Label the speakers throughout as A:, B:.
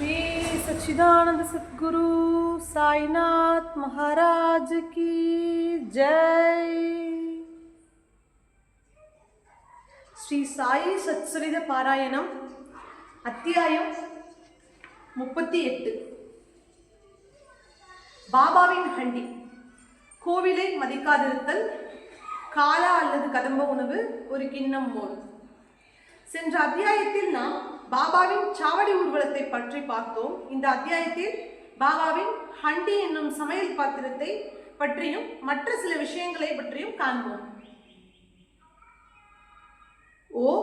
A: श्री सच्चिदानंद सद्गुरु साईनाथ महाराज की जय. ஸ்ரீ சாயி சத்சரித பாராயணம் அத்தியாயம் 38. பாபாவின் ஹண்டி. கோவிலை மதிக்காதிருத்தல், காலா அல்லது கதம்ப உணவு, ஒரு கிண்ணம் மோர். சென்ற அத்தியாயத்தில் நாம் பாபாவின் சாவடி ஊர்வலத்தை பற்றி பார்த்தோம். இந்த அத்தியாயத்தில் பாபாவின் ஹண்டி என்னும் சமையல் பாத்திரத்தை பற்றியும் மற்ற சில விஷயங்களை பற்றியும் காண்போம். ஓ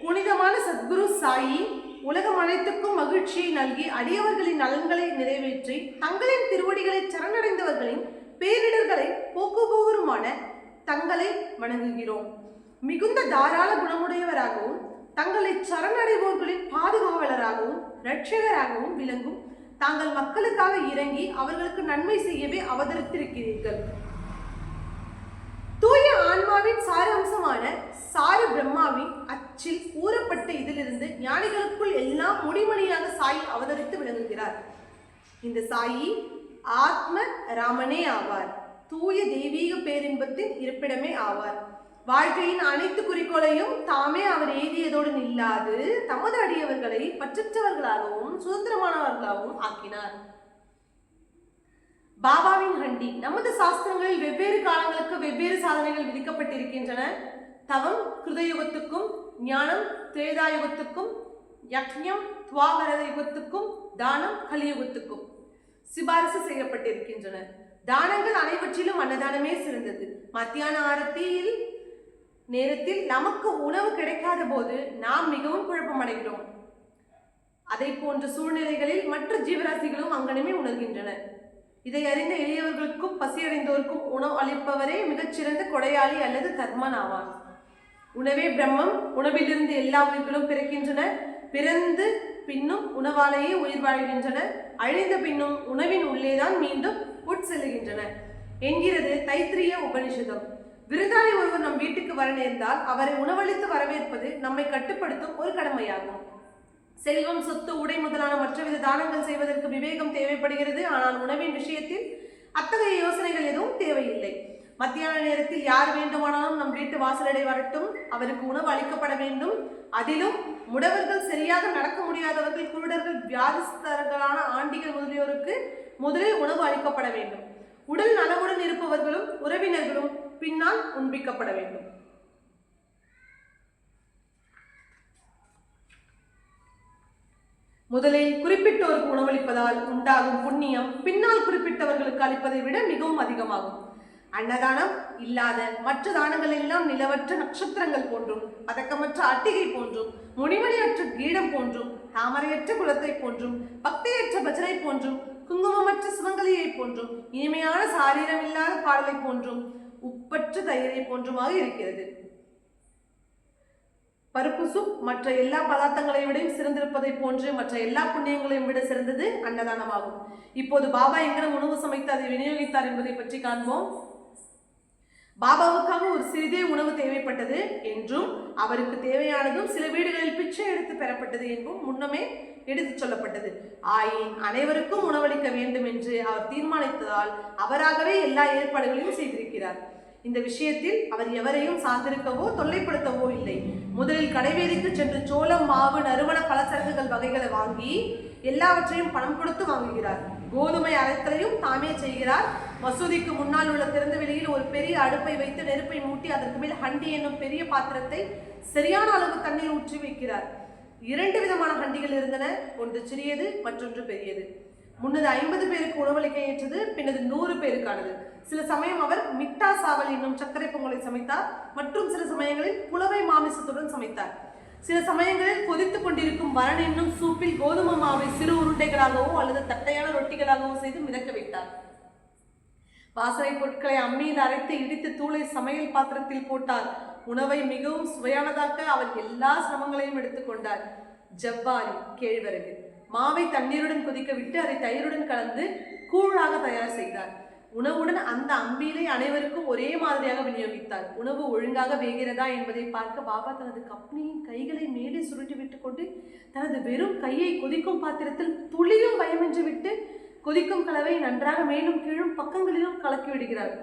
A: புனிதமான சத்குரு சாயி, உலகம் அனைத்துக்கும் மகிழ்ச்சியை நல்கி அடியவர்களின் நலன்களை நிறைவேற்றி தங்களின் திருவடிகளை சரணடைந்தவர்களின் பேரிடர்களை போக்குபவருமான தங்களை வணங்குகிறோம். மிகுந்த தாராள குணமுடையவராகவும் தங்களை சரணடைவோர்களின் பாதுகாவலராகவும் இரட்சகராகவும் விளங்கும் தாங்கள் மக்களுக்காக இறங்கி அவர்களுக்கு நன்மை செய்யவே அவதரித்திருக்கிறீர்கள். தூய ஆன்மாவின் சாராம்சமான சார பிரம்மாவின் அச்சில் ஊறப்பட்ட இதிலிருந்து ஞானிகளுக்குள் எல்லாம் முடிமணியாக சாயி அவதரித்து விளங்குகிறார். இந்த சாயி ஆத்ம ராமனே ஆவார். தூய தெய்வீக பேரின்பத்தின் இருப்பிடமே ஆவார். வாழ்க்கையின் அனைத்து குறிக்கோளையும் தாமே அவர் எய்தியதோடு நில்லாது தமது அடியவர்களை பற்றற்றவர்களாகவும் சுதந்திரமானவர்களாகவும் ஆக்கினார். பாபாவின் ஹண்டி. நமது சாஸ்திரங்களில் வெவ்வேறு காலங்களுக்கு வெவ்வேறு சாதனைகள் விதிக்கப்பட்டிருக்கின்றன. தவம் கிருதயுகத்துக்கும், ஞானம் திரேதாயுகத்துக்கும், யக்ஞம் துவாபர யுகத்துக்கும், தானம் கலியுகத்துக்கும் சிபாரிசு செய்யப்பட்டிருக்கின்றன. தானங்கள் அனைவற்றிலும் அன்னதானமே சிறந்தது. மத்தியான ஆரத்தியில் நேரத்தில் நமக்கு உணவு கிடைக்காத போது நாம் மிகவும் குழப்பம் அடைகிறோம். அதை போன்ற சூழ்நிலைகளில் மற்ற ஜீவராசிகளும் அங்கனமே உணர்கின்றன. இதை அறிந்த எளியவர்களுக்கும் பசியடைந்தோருக்கும் உணவு அளிப்பவரே மிகச்சிறந்த கொடையாளி அல்லது கர்மன் ஆவார். உணவே பிரம்மம். உணவிலிருந்து எல்லா உயிர்களும் பிறக்கின்றன. பிறந்து பின்னும் உணவாலேயே உயிர் வாழ்கின்றன. அழிந்த பின்னும் உணவின் உள்ளேதான் மீண்டும் உட்செல்லுகின்றன என்கிறது தைத்திரிய உபனிஷதம். விருந்தாளி ஒருவர் நம் வீட்டுக்கு வர நேர்ந்தால் அவரை உணவளித்து வரவேற்பது நம்மை கட்டுப்படுத்தும் ஒரு கடமையாகும். செல்வம், சொத்து, உடை முதலான மற்றவித தானங்கள் செய்வதற்கு விவேகம் தேவைப்படுகிறது. ஆனால் உணவின் விஷயத்தில் அத்தகைய யோசனைகள் எதுவும் தேவையில்லை. மத்தியான நேரத்தில் யார் வேண்டுமானாலும் நம் வீட்டு வாசலடை வரட்டும், அவருக்கு உணவு அளிக்கப்பட வேண்டும். அதிலும் முடவர்கள், சரியாக நடக்க முடியாதவர்கள், குருடர்கள், வியாதிஸ்தர்களான ஆண்டிகள் முதலியோருக்கு முதலில் உணவு அளிக்கப்பட வேண்டும். உடல் நலமுடன் இருப்பவர்களும் உறவினர்களும் பின்னால் உண்பிக்கப்பட வேண்டும். முதலில் குறிப்பிட்டோருக்கு உணவளிப்பதால் உண்டாகும் புண்ணியம் பின்னால் குறிப்பிட்டவர்களுக்கு அளிப்பதை விட மிகவும் அதிகமாகும். அன்னதானம் இல்லாத மற்ற தானங்கள் எல்லாம் நிலவற்ற நட்சத்திரங்கள் போன்றும், பதக்கமற்ற அட்டிகை போன்றும், முடிமணியற்ற கீடம் போன்றும், தாமரையற்ற குலத்தை போன்றும், பக்தியற்ற பஜனை போன்றும், குங்குமமற்ற சிவங்கலியை போன்றும், இனிமையான சாரீரம் இல்லாத பாடலை போன்றும், உப்பற்ற தயிரை போன்றுமாக இருக்கிறது. பருப்பு சூப் மற்ற எல்லா பதார்த்தங்களை விட சிறந்திருப்பதை போன்று மற்ற எல்லா புண்ணியங்களையும் விட சிறந்தது அன்னதானமாகும். இப்போது பாபா எங்கனம் உணவு சமைத்து அதை விநியோகித்தார் என்பதை பற்றி காண்போம். பாபாவுக்காக ஒரு சிறிதே உணவு தேவைப்பட்டது என்றும் அவருக்கு தேவையானதும் சில வீடுகளில் பிச்சை எடுத்து பெறப்பட்டது என்றும் முன்னமே எடுத்துச் சொல்லப்பட்டது. ஆயின் அனைவருக்கும் உணவளிக்க வேண்டும் என்று அவர் தீர்மானித்ததால் அவராகவே எல்லா ஏற்பாடுகளையும் செய்திருக்கிறார். இந்த விஷயத்தில் அவர் எவரையும் சார்ந்திருக்கவோ தொல்லைப்படுத்தவோ இல்லை. முதலில் கடைவேதிக்கு சென்று சோளம், மாவு, நறுமண பலசரக்குகள் வகைகளை வாங்கி எல்லாவற்றையும் பணம் கொடுத்து வாங்குகிறார். கோதுமை அரைத்தலையும் தாமே செய்கிறார். மசூதிக்கு முன்னால் உள்ள திறந்த வெளியில் ஒரு பெரிய அடுப்பை வைத்து நெருப்பை மூட்டி அதற்கு மேல் ஹண்டி என்னும் பெரிய பாத்திரத்தை சரியான அளவு தண்ணீர் ஊற்றி வைக்கிறார். 2 விதமான ஹண்டிகள் இருந்தன. ஒன்று சிறியது, மற்றொன்று பெரியது. முன்னது 50 பேருக்கு உணவளிக்க ஏற்றது, பின்னது 100 பேருக்கானது. சில சமயம் அவர் மிட்டா சாவல் என்னும் சர்க்கரை பொங்கலை சமைத்தார். மற்றும் சில சமயங்களில் புலவை மாமிசத்துடன் சமைத்தார். சில சமயங்களில் கொதித்துக் கொண்டிருக்கும் வரன் என்னும் சூப்பில் கோதுமை மாவை சிறு உருண்டைகளாகவோ அல்லது தட்டையான ரொட்டிகளாகவோ செய்து மிதக்க வைத்தார். வாசனை பொருட்களை அம்மியில் அரைத்து இடித்து தூளை சமையல் பாத்திரத்தில் போட்டார். உணவை மிகவும் சுவையானதாக்க அவர் எல்லா சிரமங்களையும் எடுத்துக்கொண்டார். ஜவ்வாரி, கேழ்வரகு, மாவை தண்ணீருடன் கொதிக்க விட்டு அதை தயிருடன் கலந்து கூழாக தயார் செய்தார். உணவுடன் அந்த அம்பிலை அனைவருக்கும் ஒரே மாதிரியாக விநியோகித்தார். உணவு ஒழுங்காக வேகிறதா என்பதை பார்க்க பாபா தனது கப்னியின் கைகளை மேலே சுருட்டி விட்டு கொண்டு தனது வெறும் கையை கொதிக்கும் பாத்திரத்தில் துளியும் பயமின்றி விட்டு கொதிக்கும் கலவை நன்றாக மேலும் கீழும் பக்கங்களிலும் கலக்கி விடுகிறார்.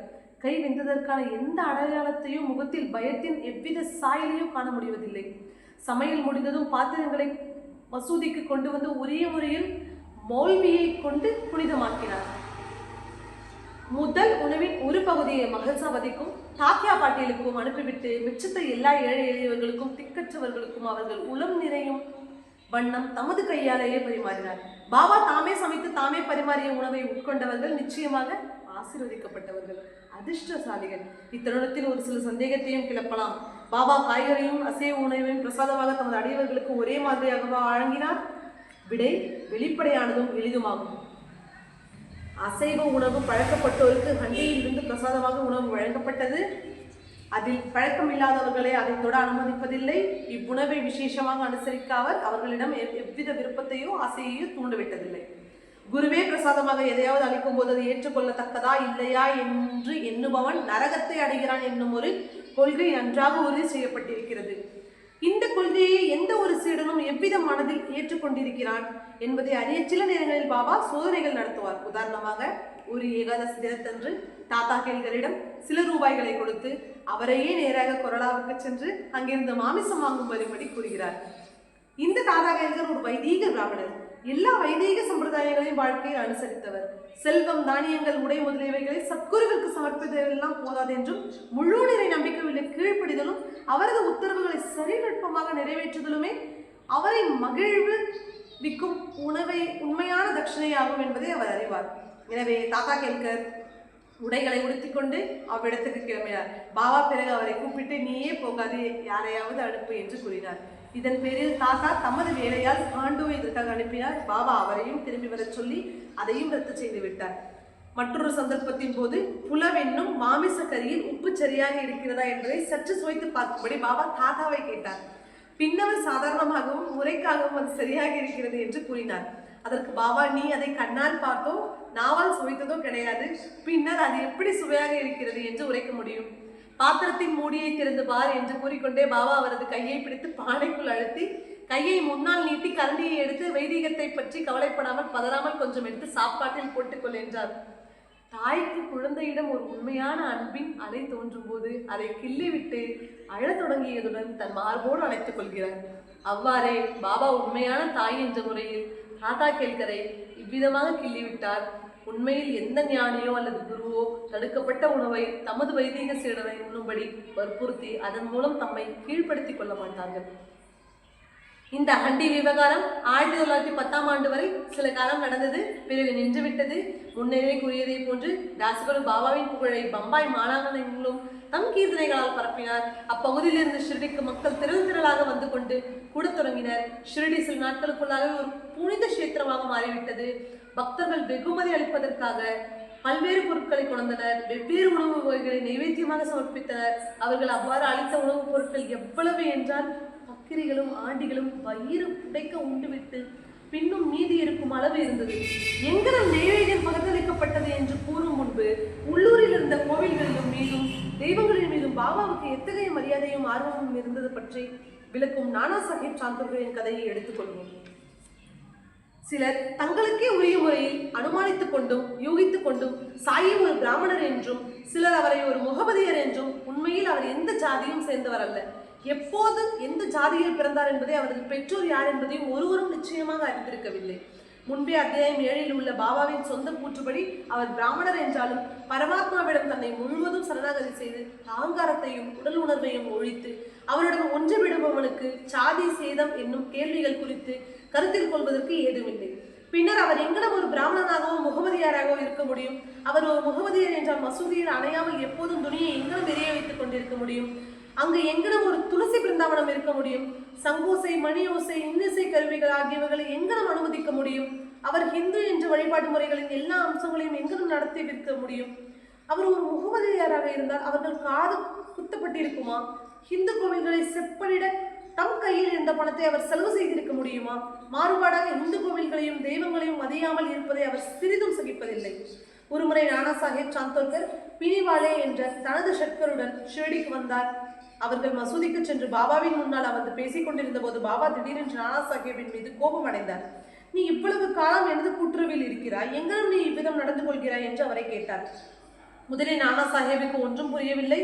A: கை வெந்ததற்கான எந்த அடையாளத்தையும் முகத்தில் பயத்தின் எவ்வித சாயலையும் காண முடிவதில்லை. சமையல் முடிந்ததும் பாத்திரங்களை மசூதிக்கு கொண்டு வந்து உரிய முறையில் மௌல்வியை கொண்டு புனிதமாக்கினார். முதல் உணவின் ஒரு பகுதியை மகள்சாவதிக்கும் தாக்கியா பாட்டியலுக்கும் அனுப்பிவிட்டு மிச்சத்தை எல்லா ஏழை எளியவர்களுக்கும் திக்கற்றவர்களுக்கும் அவர்கள் உளம் நிறையும் வண்ணம் தமது கையாலேயே பரிமாறினார். பாபா தாமே சமைத்து தாமே பரிமாறிய உணவை உட்கொண்டவர்கள் நிச்சயமாக ஆசீர்வதிக்கப்பட்டவர்கள், அதிர்ஷ்டசாலிகள். இத்தருணத்தில் ஒரு சில சந்தேகத்தையும் கிளப்பலாம். பாபா காய்கறியும் அசைவ உணவையும் பிரசாதமாக தமது அடியவர்களுக்கு ஒரே மாதிரியாக வழங்கினார். விடை வெளிப்படையானதும் எளிதுமாகும். அசைவ உணவு பழக்கப்பட்டோருக்கு ஹண்டியில் இருந்து பிரசாதமாக உணவு வழங்கப்பட்டது. அதில் பழக்கமில்லாதவர்களை அதை தொட அனுமதிப்பதில்லை. இவ்வுணவை விசேஷமாக அனுசரிக்காமல் அவர்களிடம் எவ்வித விருப்பத்தையோ ஆசையையோ தூண்டவிட்டதில்லை. குருவே பிரசாதமாக எதையாவது அளிக்கும் போது அது ஏற்றுக்கொள்ளத்தக்கதா இல்லையா என்று எண்ணுபவன் நரகத்தை அடைகிறான் என்னும் ஒரு கொள்கை நன்றாக உறுதி செய்யப்பட்டிருக்கிறது. இந்த கொள்கையை எந்த ஒரு சீடனும் எவ்வித மனதில் ஏற்றுக்கொண்டிருக்கிறான் என்பதை அறிய சில நேரங்களில் பாபா சோதனைகள் நடத்துவார். உதாரணமாக ஒரு ஏகாதசி தினத்தன்று தாத்தா கேள்களிடம் சில ரூபாய்களை கொடுத்து அவரையே நேராக கொரலாவுக்கு சென்று அங்கிருந்து மாமிசம் வாங்கும் வரும்படி கூறுகிறார். இந்த தாத்தா கேள்கர் ஒரு வைதீக பிராமணர். எல்லா வைதீக சம்பிரதாயங்களையும் வாழ்க்கையில் அனுசரித்தவர். செல்வம், தானியங்கள், உடை முதலியவைகளை சத்குருவிற்கு சமர்ப்பித்ததெல்லாம் போதாது என்றும் முழு நிறை நம்பிக்கையுள்ள கீழ்ப்படிதலும் அவரது உத்தரவுகளை சரிநுட்பமாக நிறைவேற்றுதலுமே அவரை மகிழ்விக்கும் உண்மையான தட்சிணையாகும் என்பதை அவர் அறிவார். எனவே தாத்தா கேல்கர் உடைகளை உடுத்திக்கொண்டு அவ்விடத்துக்கு கிளம்பினார். பாபா பிறகு அவரை கூப்பிட்டு நீயே போகாது, யாரையாவது அனுப்பு என்று கூறினார். இதன் பேரில் தாத்தா தமது வேலையால் பாண்டுவை இதற்காக அனுப்பினார். பாபா அவரையும் திரும்பி வர சொல்லி அதையும் ரத்து செய்து விட்டார். மற்றொரு சந்தர்ப்பத்தின் போது புலவென்னும் மாமிச கறியில் உப்பு சரியாக இருக்கிறதா என்பதை சற்று சுவைத்து பார்க்கும்படி பாபா தாத்தாவை கேட்டார். பின்னவர் சாதாரணமாகவும் முறைக்காகவும் அது சரியாக இருக்கிறது என்று கூறினார். அதற்கு பாபா நீ அதை கண்ணால் பார்த்தோ நாவால் சுவைத்ததோ கிடையாது, பின்னர் அது எப்படி சுவையாக இருக்கிறது என்று உரைக்க முடியும். பாத்திரத்தின் மூடியை திறந்து பார் என்று கூறிக்கொண்டே பாபா அவரது கையை பிடித்து பானைக்குள் அழுத்தி கையை முன்னால் நீட்டி கரண்டியை எடுத்து வைதீகத்தை பற்றி கவலைப்படாமல் பதறாமல் கொஞ்சம் எடுத்து சாப்பாட்டில் போட்டுக்கொள் என்றார். தாய்க்கு குழந்தையிடம் ஒரு உண்மையான அன்பின் அலை தோன்றும் போது அதை கிள்ளிவிட்டு அழத் தொடங்கியதுடன் தன் மார்போடு அணைத்துக் கொள்கிறார். அவ்வாறே பாபா உண்மையான தாய் என்ற முறையில் தாத்தா கேல்கரை இவ்விதமாக கிள்ளிவிட்டார். உண்மையில் எந்த ஞானியோ அல்லது குருவோ தடுக்கப்பட்ட உணவை தமது வைதீக சீடரை உண்ணும்படி வற்புறுத்தி அதன் மூலம் தம்மை கீழ்ப்படுத்திக் கொள்ள மாட்டார்கள். இந்த ஹண்டி விவகாரம் 1910ஆம் ஆண்டு வரை சில காலம் நடந்தது. பிறகு நின்றுவிட்டது. முன்னரே கூறியதை போன்று தாசகுரு பாபாவின் புகழை பம்பாய் மாநகரங்களும் தம் கீர்த்தனைகளால் பரப்பினார். அப்பகுதியில் இருந்து ஷிரடிக்கு மக்கள் திரளாக வந்து கொண்டு கூட தொடங்கினர். ஷிரடி சில நாட்களுக்குள்ளாக ஒரு புனித கஷேத்திரமாக மாறிவிட்டது. பக்தர்கள் வெகுமதி அளிப்பதற்காக பல்வேறு பொருட்களை கொண்டனர். வெவ்வேறு உணவு வகைகளை நைவேத்தியமாக சமர்ப்பித்தனர். அவர்கள் அவ்வாறு அளித்த உணவுப் பொருட்கள் எவ்வளவு என்றால் பக்கிரிகளும் ஆண்டிகளும் வயிறு உடைக்க உண்டுவிட்டு பின்னும் மீதி இருக்கும் அளவு இருந்தது. எங்கனம் நைவேத்தியம் பகிர்ந்தளிக்கப்பட்டது என்று கூறும் முன்பு உள்ளூரில் இருந்த கோவில்களிலும் மீதும் தெய்வங்களின் மீதும் பாபாவுக்கு எத்தகைய மரியாதையும் ஆர்வமும் இருந்தது பற்றி விளக்கும் நானா சாஹிப் சாந்தோர்களின் கதையை எடுத்துக்கொள்வோம். சிலர் தங்களுக்கே உரிய முறையில் அனுமானித்துக் கொண்டும் யூகித்துக் கொண்டும் சாயி ஒரு பிராமணர் என்றும் சிலர் அவரை ஒரு முகமதியர் என்றும் உண்மையில் அவர் எந்த ஜாதியும் சேர்ந்தவர் அல்ல, எப்போது எந்த ஜாதியில் பிறந்தார் என்பதை அவரது பெற்றோர் யார் என்பதையும் ஒருவரும் நிச்சயமாக அறிந்திருக்கவில்லை. முன்பே அத்தியாயம் 7இல் உள்ள பாபாவின் சொந்த கூற்றுப்படி அவர் பிராமணர் என்றாலும் பரமாத்மாவிடம் தன்னை முழுவதும் சரணாகதி செய்து அகங்காரத்தையும் உடல் உணர்வையும் ஒழித்து அவரிடம் ஒன்று விடுபவனுக்கு சாதி சேதம் என்னும் கேள்விகள் குறித்து கருத்தில் கொள்வதற்கு ஏதுமில்லை. பின்னர் அவர் எங்கனம் ஒரு பிராமணனாகவோ முகமதியாராகவோ இருக்க முடியும்? அவர் ஒரு முகமதியர் என்றால் மசூதியில் அணையாமல் எப்போதும் துணியை எங்கனம் எரிய வைத்துக் கொண்டிருக்க முடியும்? அங்கு எங்கனம் ஒரு துளசி பிருந்தாவனம் இருக்க முடியும்? சங்கோசை, மணி ஓசை, இன்னிசை கருவிகள் ஆகியவர்களை எங்கனம் அனுமதிக்க முடியும்? அவர் ஹிந்து என்ற வழிபாட்டு முறைகளின் எல்லா அம்சங்களையும் எங்கனம் நடத்தி விற்க முடியும்? அவர் ஒரு முகமதியாராக இருந்தால் அவர்கள் காது குத்தப்பட்டிருக்குமா? ஹிந்து கோவில்களை செப்பனிட தம் கையில் இருந்த பணத்தை அவர் செலவு செய்திருக்க முடியுமா? மாறுபாடாக இந்து கோவில்களையும் தெய்வங்களையும் மதியாமல் இருப்பதை அவர் சிறிதும் சகிப்பதில்லை. ஒருமுறை நானா சாஹேப் சாந்தோர்கர் பினிவாலே என்ற தனது ஷட்கருடன் ஷிரடிக்கு வந்தார். அவர்கள் மசூதிக்கு சென்று பாபாவின் முன்னால் அமர்ந்து பேசிக் கொண்டிருந்த போது பாபா திடீரென்று நானா சாஹேபின் மீது கோபம் அடைந்தார். நீ இவ்வளவு காலம் எனது கூட்டுறவில் இருக்கிறாய், எங்களும் நீ இவ்விதம் நடந்து கொள்கிறாய் என்று அவரை கேட்டார். முதலில் நானா சாஹேபுக்கு ஒன்றும் புரியவில்லை.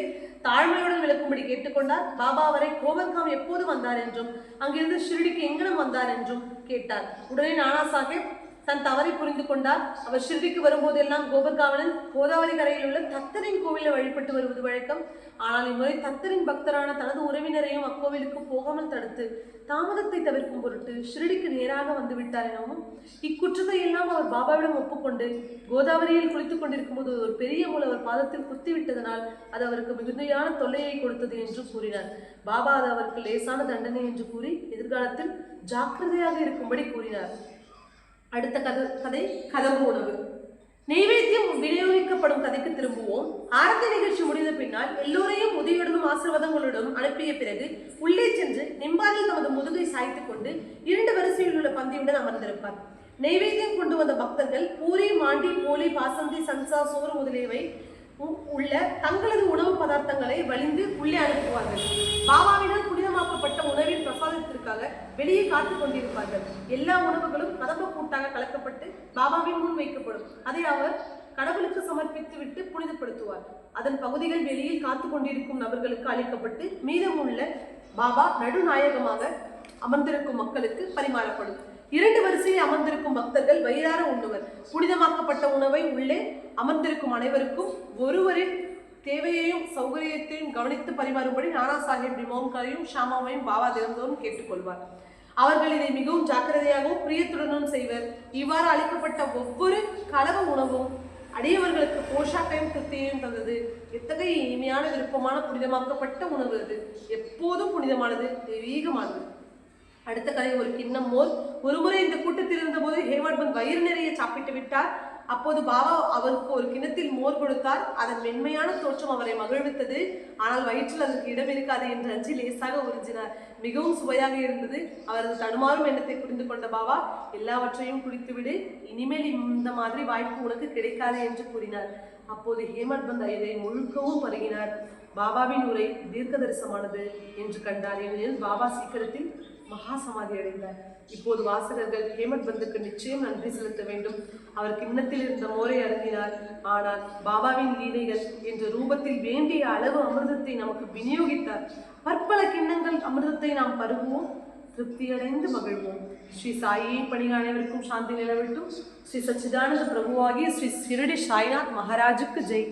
A: தாழ்மையுடன் விளக்கும்படி கேட்டுக்கொண்டார். பாபா அவரை கோவர்காம் எப்போது வந்தார் என்றும் அங்கிருந்து ஷிரடிக்கு எங்கனம் வந்தார் என்றும் கேட்டார். உடனே நானா சாஹேப் தன் தவறை புரிந்து கொண்டார். அவர் ஷிரடிக்கு வரும்போதெல்லாம் கோவர்காவனில் கோதாவரி கரையில் உள்ள தத்தரின் கோவிலில் வழிபட்டு வருவது வழக்கம். ஆனால் இம்முறை தத்தரின் பக்தரான தனது உறவினரையும் அக்கோவிலுக்கு போகாமல் தடுத்து தாமதத்தை தவிர்க்கும் பொருட்டு ஷிரடிக்கு நேராக வந்து விட்டார் எனவும் இக்குற்றத்தை எல்லாம் அவர் பாபாவிடம் ஒப்புக்கொண்டு கோதாவரியில் குளித்துக் கொண்டிருக்கும் போது ஒரு பெரிய முள் அவர் பாதத்தில் குத்திவிட்டதனால் அது அவருக்கு மிகுதியான தொல்லையை கொடுத்தது என்று கூறினார். பாபா அது அவருக்கு லேசான தண்டனை என்று கூறி எதிர்காலத்தில் ஜாக்கிரதையாக இருக்கும்படி கூறினார். அடுத்த கதை கதம்பு உணவு. நெய்வேத்தியம் விநியோகிக்கப்படும் கதைக்கு திரும்புவோம். ஆரத்தி நிகழ்ச்சி முடிந்த பின்னால் எல்லோரையும் உதவியுடனும் ஆசீர்வாதங்களுடனும் அனுப்பிய பிறகு உள்ளே சென்று நிம்பாலில் தமது முதுகை சாய்த்து கொண்டு 2 வரிசையில் உள்ள பந்தியுடன் அமர்ந்திருப்பார். நெய்வேத்தியம் கொண்டு வந்த பக்தர்கள் பூரி, மாண்டி, போலி, பாசந்தி, சன்சா, சோறு முதலியவை உள்ள தங்களது உணவு பதார்த்தங்களை வலிந்து உள்ளே அனுப்புவார்கள். பாபாவினால் புனிதமாக்கப்பட்ட உணவின் பிரசாதத்திற்காக வெளியே காத்து கொண்டிருப்பார்கள். எல்லா உணவுகளும் கதம்ப கூட்டாக கலக்கப்பட்டு பாபாவின் முன் வைக்கப்படும். அதை அவர் கடவுளுக்கு சமர்ப்பித்து விட்டு புனிதப்படுத்துவார். அதன் பகுதிகள் வெளியில் காத்து கொண்டிருக்கும் நபர்களுக்கு அளிக்கப்பட்டு மீதமுள்ள பாபா நடுநாயகமாக அமர்ந்திருக்கும் மக்களுக்கு பரிமாறப்படும். 2 வரிசையில் அமர்ந்திருக்கும் பக்தர்கள் வயிறார உண்ணுவர். புனிதமாக்கப்பட்ட உணவை உள்ளே அமர்ந்திருக்கும் அனைவருக்கும் ஒருவரின் தேவையையும் சௌகரியத்தையும் கவனித்து பரிமாறும்படி நானா சாஹேப் டிமோன்கரையும் ஷாமாவையும் பாபா தினந்தோறும் கேட்டுக்கொள்வார். அவர்கள் இதை மிகவும் ஜாக்கிரதையாகவும் பிரியத்துடனும் செய்வர். இவ்வாறு அளிக்கப்பட்ட ஒவ்வொரு கலவ உணவும் அடியவர்களுக்கு போஷாக்கையும் திருப்தியையும் தந்தது. எத்தகைய இனிமையான விருப்பமான புனிதமாக்கப்பட்ட உணவு அது! எப்போதும் புனிதமானது, தெய்வீகமானது. அடுத்த கதை ஒரு கிண்ணம் மோர். ஒருமுறை இந்த கூட்டத்தில் இருந்தபோது ஹேமட்பந்த் வயிறு நிறைய சாப்பிட்டு விட்டார். அப்போது பாபா அவருக்கு ஒரு கிண்ணத்தில் மோர் கொடுத்தார். அதன் மென்மையான தோற்றம் அவரை மகிழ்வித்தது. ஆனால் வயிற்றில் அதற்கு இடம் இருக்காது என்று அஞ்சி லேசாக உறிஞ்சினார். மிகவும் சுவையாக இருந்தது. அவரது தடுமாறும் எண்ணத்தை புரிந்து கொண்ட பாபா, எல்லாவற்றையும் குடித்துவிடு, இனிமேல் இந்த மாதிரி வாய்ப்பு உனக்கு கிடைக்காது என்று கூறினார். அப்போது ஹேமட்பந்த் இதை முழுக்கவும் பருகினார். பாபாவின் உரை தீர்க்க தரிசனமானது என்று கண்டார். ஏனெனில் பாபா சீக்கிரத்தில் மகா சமாதி அடைந்தார். இப்போது வாசகர்கள் ஹேமட்பந்துக்கு நிச்சயம் நன்றி செலுத்த வேண்டும். அவர் கிண்ணத்தில் இருந்த மோரை அருந்தினார். ஆனால் பாபாவின் லீலைகள் என்ற ரூபத்தில் வேண்டிய அளவு அமிர்தத்தை நமக்கு விநியோகித்தார். பற்பல கிண்ணங்கள் அமிர்தத்தை நாம் பருகுவோம், திருப்தியடைந்து மகிழ்வோம். ஸ்ரீ சாயை பணிகள் அனைவருக்கும் சாந்தி நிலவட்டும். ஸ்ரீ சச்சிதானந்த பிரபுவாகிய ஸ்ரீ ஷிரடி சாய்நாத் மகாராஜுக்கு ஜெய்.